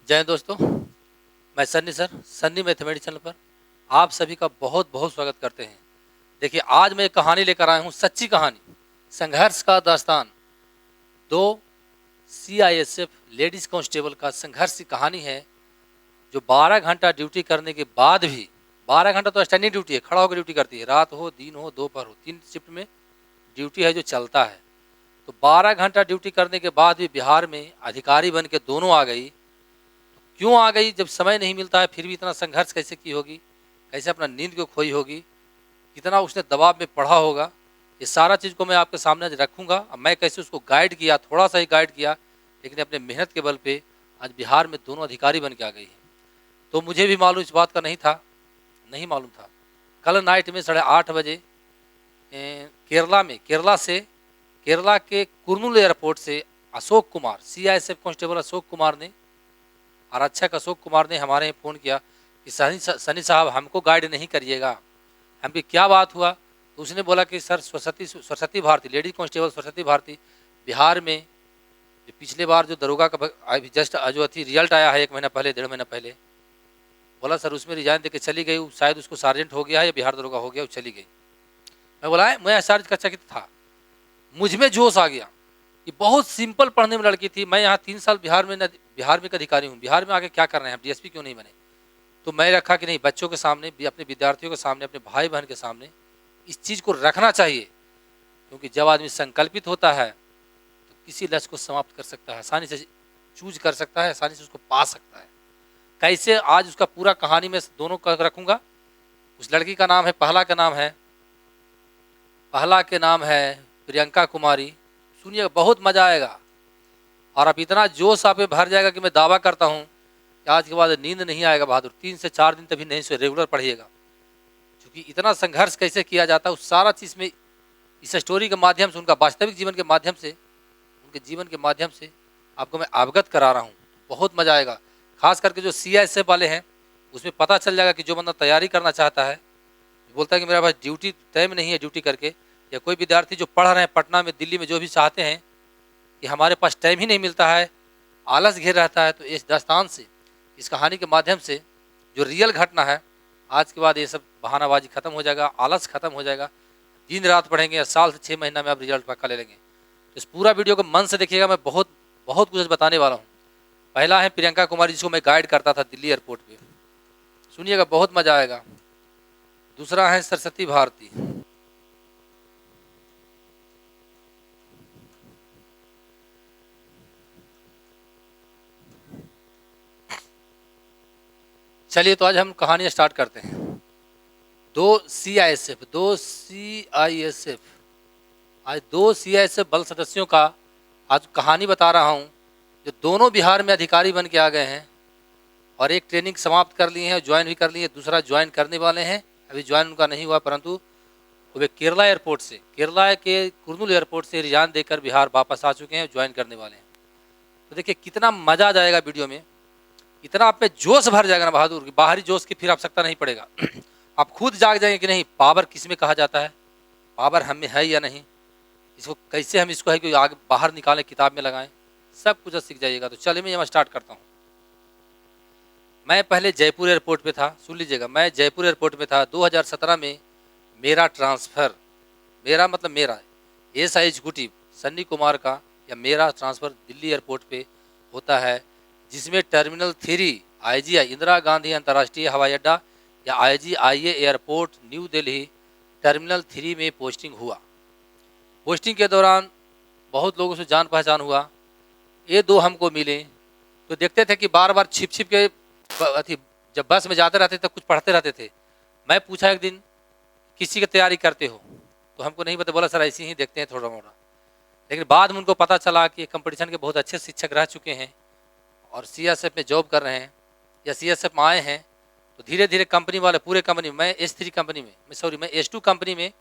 जय हिंद दोस्तों, मैं Sunny sir Sunny mathematics channel पर आप सभी का बहुत बहुत स्वागत करते हैं। देखिए, आज मैं एक कहानी लेकर आया हूँ, सच्ची कहानी, संघर्ष का दास्तान। दो सीआईएसएफ लेडीज कांस्टेबल का संघर्ष की कहानी है, जो 12 घंटा ड्यूटी करने के बाद भी, 12 घंटा तो स्टैंडिंग ड्यूटी है, खड़ा होकर ड्यूटी करती है, रात हो, दिन हो, दोपहर हो, 3 शिफ्ट में ड्यूटी है जो चलता है। तो 12 घंटा ड्यूटी करने के बाद भी बिहार में अधिकारी बन के दोनों आ गई। क्यों आ गई? जब समय नहीं मिलता है फिर भी इतना संघर्ष कैसे की होगी, कैसे अपना नींद को खोई होगी, कितना उसने दबाव में पढ़ा होगा, ये सारा चीज़ को मैं आपके सामने आज रखूँगा। मैं कैसे उसको गाइड किया, थोड़ा सा ही गाइड किया, लेकिन अपने मेहनत के बल पे आज बिहार में दोनों अधिकारी बन के आ गई है। तो मुझे भी मालूम इस बात का नहीं मालूम था। कल नाइट में 8:30 बजे केरला के कुर्नूल एयरपोर्ट से अशोक कुमार, सीआईएसएफ कांस्टेबल अशोक कुमार ने, आरक्षक अशोक कुमार ने हमारे यहाँ फ़ोन किया कि सनी साहब हमको गाइड नहीं करिएगा। हम भी क्या बात हुआ? तो उसने बोला कि sir Saraswati Bharati, lady constable Saraswati Bharati Bihar में जो पिछले बार जो दरोगा का अभी जस्ट जो थी रिजल्ट आया है 1 महीना पहले, 1.5 महीना पहले, बोला सर उसमें रिजाइन दे के चली गई, शायद उसको सार्जेंट हो गया है या बिहार दरोगा हो गया, वो चली गई। मैं बोला मैं एसआर का चकित था, मुझ में जोश आ गया। ये बहुत सिंपल पढ़ने में लड़की थी। मैं यहाँ 3 साल बिहार में एक अधिकारी हूँ, बिहार में आके क्या कर रहे हैं, डीएसपी क्यों नहीं बने? तो मैं रखा कि नहीं, बच्चों के सामने, अपने विद्यार्थियों के सामने, अपने भाई बहन के सामने इस चीज़ को रखना चाहिए, क्योंकि जब आदमी संकल्पित होता है तो किसी लक्ष्य को समाप्त कर सकता है, आसानी से चूज कर सकता है, आसानी से उसको पा सकता है। कैसे, आज उसका पूरा कहानी में दोनों का रखूँगा। उस लड़की का नाम है, पहला के नाम है प्रियंका कुमारी। सुनिएगा, बहुत मज़ा आएगा और अब इतना जोश आप में भर जाएगा कि मैं दावा करता हूँ कि आज के बाद नींद नहीं आएगा बहादुर। 3 से 4 दिन तभी नहीं से रेगुलर पढ़िएगा, क्योंकि इतना संघर्ष कैसे किया जाता है उस सारा चीज़ में इस स्टोरी के माध्यम से, उनका वास्तविक जीवन के माध्यम से, उनके जीवन के माध्यम से आपको मैं अवगत करा रहा हूँ। बहुत मज़ा आएगा, खास करके जो सीआईएसएफ वाले हैं उसमें पता चल जाएगा कि जो बंदा तैयारी करना चाहता है, बोलता है कि मेरा पास ड्यूटी टाइम नहीं है ड्यूटी करके, या कोई विद्यार्थी जो पढ़ रहे हैं पटना में, दिल्ली में, जो भी चाहते हैं कि हमारे पास टाइम ही नहीं मिलता है, आलस घेर रहता है, तो इस दास्तान से, इस कहानी के माध्यम से जो रियल घटना है, आज के बाद ये सब बहानाबाजी खत्म हो जाएगा, आलस खत्म हो जाएगा। दिन रात पढ़ेंगे या साल से 6 महीना में आप रिजल्ट पक्का ले लेंगे। तो इस पूरा वीडियो को मन से देखिएगा, मैं बहुत बहुत कुछ बताने वाला हूँ। पहला है प्रियंका कुमारी, जिसको मैं गाइड करता था दिल्ली एयरपोर्ट पर, सुनिएगा बहुत मज़ा आएगा। दूसरा है सरस्वती भारती। चलिए तो आज हम कहानी स्टार्ट करते हैं। 2 सीआईएसएफ आज 2 सीआईएसएफ बल सदस्यों का आज कहानी बता रहा हूं, जो दोनों बिहार में अधिकारी बन के आ गए हैं और एक ट्रेनिंग समाप्त कर ली है, ज्वाइन भी कर ली है, दूसरा ज्वाइन करने वाले हैं। अभी ज्वाइन उनका नहीं हुआ, परंतु वे केरला एयरपोर्ट से, केरला के कुर्नूल एयरपोर्ट से रिजाइन देकर बिहार वापस आ चुके हैं, ज्वाइन करने वाले हैं। तो देखिए कितना मज़ा आ जाएगा वीडियो में, इतना आप में जोश भर जाएगा ना बहादुर, की बाहरी जोश की फिर आवश्यकता नहीं पड़ेगा। आप खुद जाग जाएंगे कि नहीं, पावर किस में कहा जाता है, पावर हम में है या नहीं, इसको कैसे हम इसको है कि आगे बाहर निकालें, किताब में लगाएं, सब कुछ सीख जाइएगा। तो चलिए मैं यहाँ स्टार्ट करता हूँ। मैं पहले जयपुर एयरपोर्ट पे था, सुन लीजिएगा, मैं जयपुर एयरपोर्ट पे था। 2017 में मेरा ट्रांसफ़र, मेरा एसआई एग्जीक्यूटिव सन्नी कुमार का या मेरा ट्रांसफ़र दिल्ली एयरपोर्ट पे होता है, जिसमें टर्मिनल 3 आईजीआई इंदिरा गांधी अंतर्राष्ट्रीय हवाई अड्डा या IGIA airport new Delhi terminal 3 में पोस्टिंग हुआ। पोस्टिंग के दौरान बहुत लोगों से जान पहचान हुआ। ये 2 हमको मिले तो देखते थे कि बार बार छिप छिप के जब बस में जाते रहते थे, कुछ पढ़ते रहते थे। मैं पूछा एक दिन, किसी की तैयारी करते हो? तो हमको नहीं पता, बोला सर ऐसे ही देखते हैं थोड़ा मोड़ा। लेकिन बाद में उनको पता चला कि कंपटीशन के बहुत अच्छे शिक्षक रह चुके हैं और सीएसएफ में जॉब कर रहे हैं या सीएसएफ में आए हैं। तो धीरे धीरे कंपनी वाले, पूरे कंपनी में, मैं S3 कंपनी में, मैं S2 कंपनी में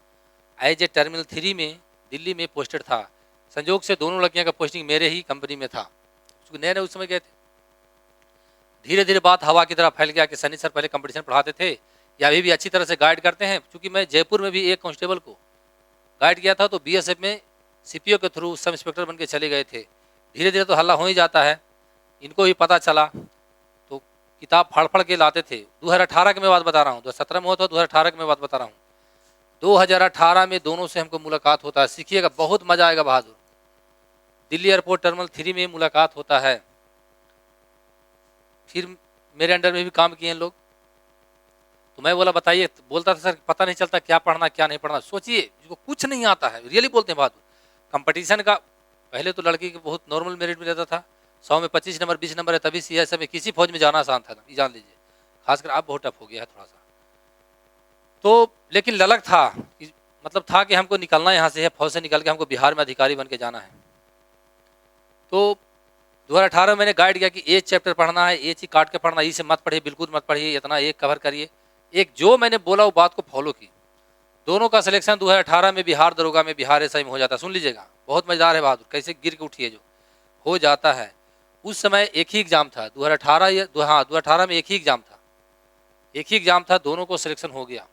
एज ए टर्मिनल 3 में दिल्ली में पोस्टेड था। संयोग से दोनों लड़कियों का पोस्टिंग मेरे ही कंपनी में था, नए नए उस समय गए थे। धीरे धीरे बात हवा की तरह फैल गया कि सनी सर पहले कंपटीशन पढ़ाते थे या अभी भी अच्छी तरह से गाइड करते हैं। क्योंकि मैं जयपुर में भी एक कांस्टेबल को गाइड किया था, तो बीएसएफ में सीपीओ के थ्रू सब इंस्पेक्टर बन के चले गए थे। धीरे धीरे तो हल्ला हो ही जाता है। इनको भी पता चला किताब फाड़ फाड़ के लाते थे। 2018 की मैं बात बता रहा हूँ, 2017 में हुआ था, 2018 की मैं बात बता रहा हूँ। 2018 में दोनों से हमको मुलाकात होता है, सीखिएगा, बहुत मजा आएगा बहादुर। दिल्ली एयरपोर्ट टर्मिनल 3 में मुलाकात होता है। फिर मेरे अंडर में भी काम किए हैं लोग, तो मैं बोला बताइए, बोलता था सर पता नहीं चलता क्या पढ़ना क्या नहीं पढ़ना। सोचिए जिसको कुछ नहीं आता है, रियली बोलते हैं बहादुर। कंपटीशन का पहले तो लड़की के बहुत नॉर्मल मेरिट मिलता था, 100 में 25 नंबर 20 नंबर है, तभी सीएसएफ में किसी फौज में जाना आसान था, ये जान लीजिए। खासकर अब बहुत टफ हो गया है थोड़ा सा। तो लेकिन ललक था, मतलब था कि हमको निकलना यहाँ से है, फौज से निकल के हमको बिहार में अधिकारी बन के जाना है। तो 2018 में मैंने गाइड किया कि एक चैप्टर पढ़ना है, एक ही काट के पढ़ना, इसे मत पढ़िए, बिल्कुल मत पढ़िए, इतना एक कवर करिए। एक जो मैंने बोला वो बात को फॉलो की। दोनों का सिलेक्शन 2018 में बिहार दरोगा में, बिहार एसआई में हो जाता है। सुन लीजिएगा, बहुत मजेदार है बहादुर, कैसे गिर के उठी है जो हो जाता है। उस समय एक ही एग्जाम था 2018 या हाँ 2018 में एक ही एग्जाम था, एक ही एग्जाम था, दोनों को सिलेक्शन हो गया।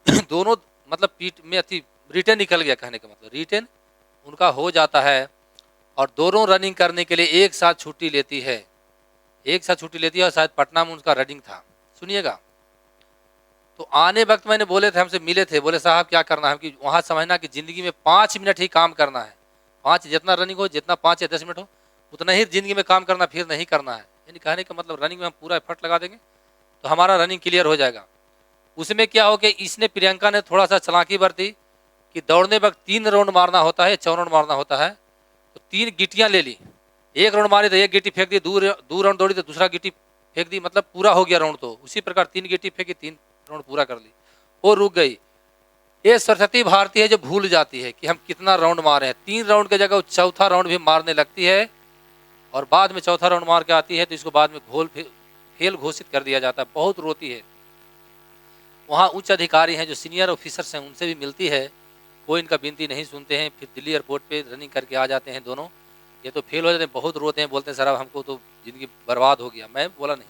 दोनों मतलब पीठ में अति रिटर्न निकल गया, कहने का मतलब रिटर्न उनका हो जाता है। और दोनों रनिंग करने के लिए एक साथ छुट्टी लेती है, एक साथ छुट्टी लेती है, और शायद पटना में उनका रनिंग था। सुनिएगा, तो आने वक्त मैंने बोले थे, हमसे मिले थे, बोले साहब क्या करना है कि वहाँ समझना कि ज़िंदगी में 5 मिनट ही काम करना है, 5 जितना रनिंग हो, जितना 5 या 10 मिनट हो उतना ही ज़िंदगी में काम करना, फिर नहीं करना है। यानी कहने का मतलब रनिंग में हम पूरा एफर्ट लगा देंगे तो हमारा रनिंग क्लियर हो जाएगा। उसमें क्या हो कि इसने, प्रियंका ने थोड़ा सा चालाकी बरती कि दौड़ने वक्त 3 राउंड मारना होता है, 4 राउंड मारना होता है, तो 3 गिट्टियाँ ले ली। एक राउंड मारी तो एक गिट्टी फेंक दी, दो राउंड दौड़ी तो दूसरा गिट्टी फेंक दी, मतलब पूरा हो गया राउंड। तो उसी प्रकार 3 गिट्टी फेंकी, 3 राउंड पूरा कर ली, वो रुक गई। ये सरस्वती भारती है जो भूल जाती है कि हम कितना राउंड मारे हैं। 3 राउंड की जगह वो चौथा राउंड भी मारने लगती है, और बाद में चौथा राउंड मार के आती है तो इसको बाद में फेल घोषित कर दिया जाता है। बहुत रोती है। वहाँ उच्च अधिकारी हैं जो सीनियर ऑफिसर्स हैं, उनसे भी मिलती है, कोई इनका विनती नहीं सुनते हैं। फिर दिल्ली एयरपोर्ट पे रनिंग करके आ जाते हैं दोनों। ये तो फेल हो जाते हैं, बहुत रोते हैं, बोलते हैं सर अब हमको तो ज़िंदगी बर्बाद हो गया। मैं बोला नहीं,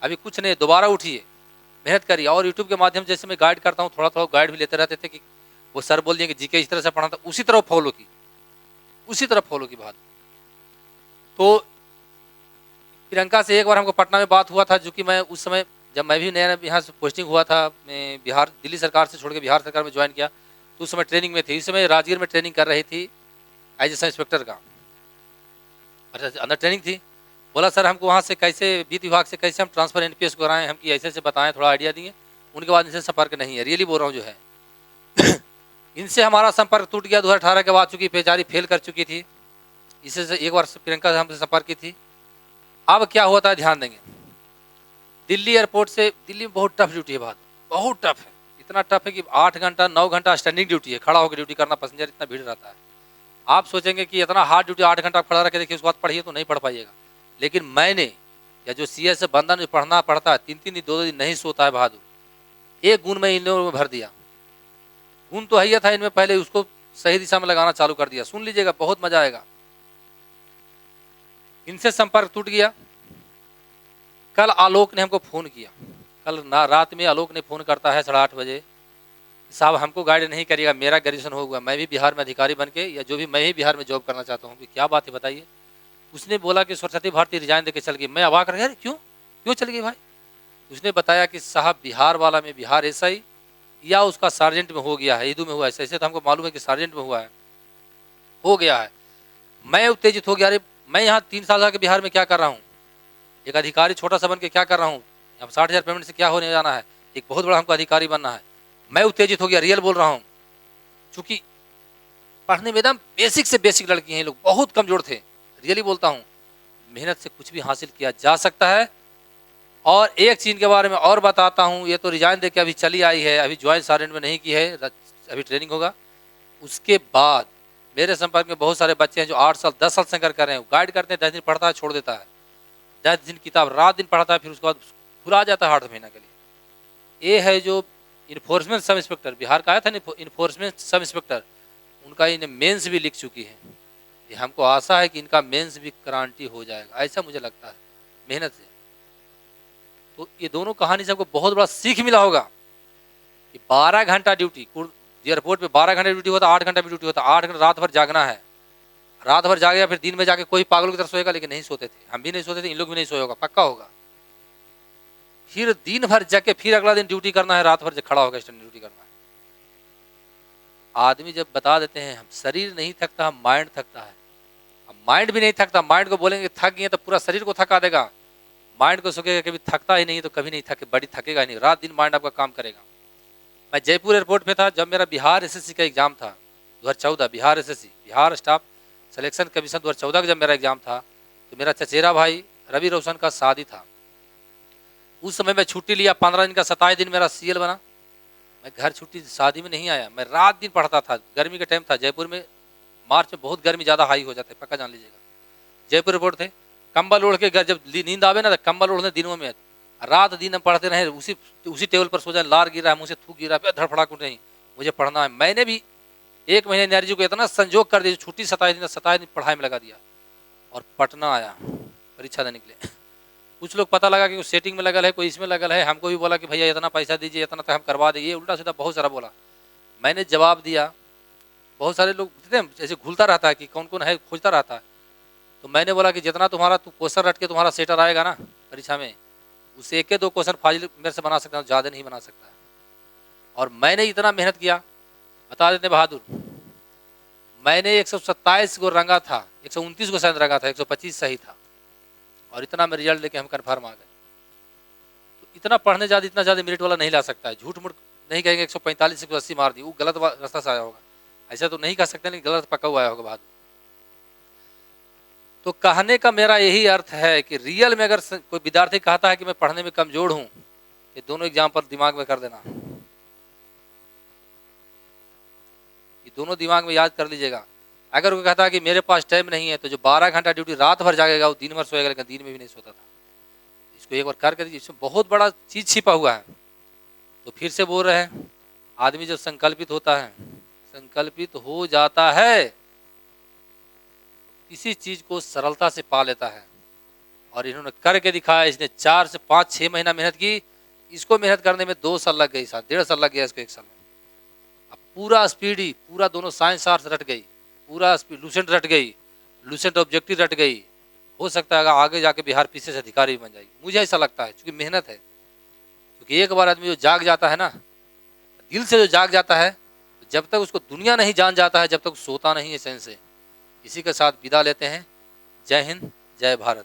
अभी कुछ नहीं, दोबारा उठिए, मेहनत करिए। और यूट्यूब के माध्यम से जैसे मैं गाइड करता हूँ, थोड़ा थोड़ा गाइड भी लेते रहते थे कि वो सर बोल दिए कि जीके इस तरह से पढ़ा था, उसी तरह फॉलो की, उसी तरह फॉलो की बात। तो प्रियंका से एक बार हमको पटना में बात हुआ था, जो कि मैं उस समय जब मैं भी नया यहाँ से पोस्टिंग हुआ था, मैं बिहार दिल्ली सरकार से छोड़ के बिहार सरकार में ज्वाइन किया, तो उस समय ट्रेनिंग में थी। इस समय राजगीर में ट्रेनिंग कर रही थी एज ए सब इंस्पेक्टर का, अच्छा अंदर ट्रेनिंग थी। बोला सर हमको वहाँ से कैसे, वित्त विभाग से कैसे हम ट्रांसफर एनपीएस को कराएं, हम कि ऐसे ऐसे बताएं, थोड़ा आइडिया दिए। उनके बाद इनसे संपर्क नहीं है, रियली बोल रहा हूँ जो है। इनसे हमारा संपर्क टूट गया 2018 के बाद, चूँकि बेचारी फेल कर चुकी थी। इससे एक बार प्रियंका से हमसे संपर्क की थी। अब क्या होता है ध्यान देंगे, दिल्ली एयरपोर्ट से, दिल्ली में बहुत टफ ड्यूटी है, बात बहुत टफ है, इतना टफ है कि 8 घंटा 9 घंटा स्टैंडिंग ड्यूटी है, खड़ा होकर ड्यूटी करना, पैसेंजर इतना भीड़ रहता है। आप सोचेंगे कि इतना हार्ड ड्यूटी 8 घंटा खड़ा रखे, देखिए उसके बाद पढ़िए तो नहीं पढ़ पाइएगा। लेकिन मैंने, या जो सीएस बंदा ने पढ़ना पड़ता है, 3-3 दिन 2-2 दिन नहीं सोता है बहादुर, एक गुण में इन लोगों में भर दिया। गुण तो है था इनमें, पहले उसको सही दिशा में लगाना चालू कर दिया। सुन लीजिएगा, बहुत मजा आएगा। इनसे संपर्क टूट गया। कल आलोक ने हमको फ़ोन किया, कल रात में आलोक ने फ़ोन करता है 8:30 बजे, साहब हमको गाइड नहीं करिएगा, मेरा ग्रेजुएशन हो गया, मैं भी बिहार में अधिकारी बन के, या जो भी मैं ही बिहार में जॉब करना चाहता हूँ। कि क्या बात है बताइए। उसने बोला कि सरस्वती भारती रिजाइन देके चल गई। मैं अवाक रह गया, क्यों क्यों चल गई भाई। उसने बताया कि साहब बिहार वाला में बिहार एसआई या उसका सार्जेंट में हो गया है, ईदू में हुआ है। ऐसे तो हमको मालूम है कि सार्जेंट में हुआ है, हो गया है। मैं उत्तेजित हो गया, अरे मैं यहाँ 3 साल के बिहार में क्या कर रहा हूँ, एक अधिकारी छोटा सा बन के क्या कर रहा हूँ, अब 60,000 पेमेंट से क्या होने जाना है, एक बहुत बड़ा हमको अधिकारी बनना है। मैं उत्तेजित हो गया, रियल बोल रहा हूँ। चूँकि पढ़ने में एकदम बेसिक से बेसिक लड़की हैं ये लोग, बहुत कमजोर थे, रियली बोलता हूँ। मेहनत से कुछ भी हासिल किया जा सकता है। और एक चीज़ के बारे में और बताता हूँ, ये तो रिजाइन दे के अभी चली आई है, अभी ज्वाइन सार्जेंट में नहीं की है, अभी ट्रेनिंग होगा। उसके बाद मेरे संपर्क में बहुत सारे बच्चे हैं जो 8 साल 10 साल से कर रहे हैं, गाइड करते हैं, 10 दिन पढ़ता है छोड़ देता है, 10 दिन किताब रात दिन पढ़ाता है, फिर उसके बाद भुला जाता है 8 महीना के लिए। ये है जो इन्फोर्समेंट सब इंस्पेक्टर बिहार का आया था, इन्फोर्समेंट सब इंस्पेक्टर, उनका इन्हें मेंस भी लिख चुकी है। ये हमको आशा है कि इनका मेंस भी गारंटी हो जाएगा, ऐसा मुझे लगता है मेहनत से। तो ये दोनों कहानी से हमको बहुत बड़ा सीख मिला होगा कि 12 घंटा ड्यूटी, एयरपोर्ट पे 12 घंटा ड्यूटी होता, 8 घंटा भी ड्यूटी होता, 8 घंटा रात भर जागना है, रात भर जागेगा, फिर दिन में जाके कोई पागलों की तरफ सोएगा, लेकिन नहीं सोते थे, हम भी नहीं सोते थे, इन लोग भी नहीं सोए होगा, पक्का होगा। फिर दिन भर जाके फिर अगला दिन ड्यूटी करना है, रात भर खड़ा होकर स्टैंड ड्यूटी करना है। आदमी जब बता देते हैं हम शरीर नहीं थकता, हम माइंड थकता है। अब माइंड भी नहीं थकता, माइंड को बोलेंगे थक गए तो पूरा शरीर को थका देगा, माइंड को सोचेगा कभी थकता ही नहीं तो कभी नहीं थके, बड़ी थकेगा ही नहीं, रात दिन माइंड आपका काम करेगा। मैं जयपुर एयरपोर्ट पे था जब मेरा बिहार एसएससी का एग्जाम था 2014, Bihar SSC Bihar staff selection commission 2014 का जब मेरा एग्जाम था, तो मेरा चचेरा भाई रवि रोशन का शादी था। उस समय मैं छुट्टी लिया 15 दिन का, 27 दिन मेरा सीएल बना। मैं घर छुट्टी शादी में नहीं आया, मैं रात दिन पढ़ता था। गर्मी का टाइम था, जयपुर में मार्च में बहुत गर्मी ज़्यादा हाई हो जाता है, पक्का जान लीजिएगा। जयपुर एयरपोर्ट थे, कंबल ओढ़ के घर जब नींद आवे ना तो कंबल ओढ़ने दिनों में, रात दिन हम पढ़ते रहे, उसी टेबल पर सो जाए, लार गिरा है, मुँह से थूक गिरा है, धड़फड़ाक नहीं, मुझे पढ़ना है। मैंने भी 1 महीने एनर्जी को इतना संजोग कर दिया, छुट्टी 27 दिन पढ़ाई में लगा दिया और पटना आया परीक्षा देने के लिए। कुछ लोग पता लगा कि वो सेटिंग में लगल है, कोई इसमें लगल है, हमको भी बोला कि भैया इतना पैसा दीजिए, इतना तो हम करवा देंगे, उल्टा सीधा बहुत सारा बोला। मैंने जवाब दिया, बहुत सारे लोग जैसे घुलता रहता है कि कौन कौन है, खोजता रहता है। तो मैंने बोला कि जितना तुम्हारा क्वेश्चन रट के तुम्हारा सेटर आएगा ना परीक्षा में, उससे 1-2 क्वेश्चन फाजिल मेरे से बना सकता हूँ, ज़्यादा नहीं बना सकता। और मैंने इतना मेहनत किया, बता देते बहादुर, मैंने 127 को रंगा था, 129 को शायद रंगा था, 125 सही था, और इतना में रिजल्ट लेके हम कन्फर्म आ गए। तो इतना पढ़ने ज़्यादा, इतना ज़्यादा मेरिट वाला नहीं ला सकता है। झूठ मूठ नहीं कहेंगे 145 से 80 मार दी, वो गलत रास्ता से आया होगा, ऐसा तो नहीं कह सकते, लेकिन गलत पक्का हुआ आया होगा बहादुर। तो कहने का मेरा यही अर्थ है कि रियल में अगर कोई विद्यार्थी कहता है कि मैं पढ़ने में कमजोर हूँ, ये दोनों एग्जाम पर दिमाग में कर देना, ये दोनों दिमाग में याद कर लीजिएगा। अगर कोई कहता है कि मेरे पास टाइम नहीं है, तो जो 12 घंटा ड्यूटी रात भर जागेगा वो दिन भर सोएगा, लेकिन दिन में भी नहीं सोता था। इसको एक बार करके दीजिए, इसमें बहुत बड़ा चीज छिपा हुआ है। तो फिर से बोल रहे हैं, आदमी जब संकल्पित होता है, संकल्पित हो जाता है, किसी चीज को सरलता से पा लेता है। और इन्होंने करके दिखाया, इसने 4 से 5-6 महीना मेहनत की, इसको मेहनत करने में 2 साल लग गई, 1.5 साल लग गया इसको 1 साल में। अब पूरा स्पीड ही, पूरा दोनों साइंस आर्ट्स रट गई, पूरा स्पीड, लूसेंट रट गई, लूसेंट ऑब्जेक्टिव रट गई। हो सकता है आगे जाके बिहार पीसीएस अधिकारी बन जाएगी, मुझे ऐसा लगता है, क्योंकि मेहनत है। क्योंकि एक बार आदमी जो जाग जाता है ना, दिल से जो जाग जाता है, तो जब तक उसको दुनिया नहीं जान जाता है, जब तक सोता नहीं है चैन से। इसी के साथ विदा लेते हैं। जय हिंद, जय भारत।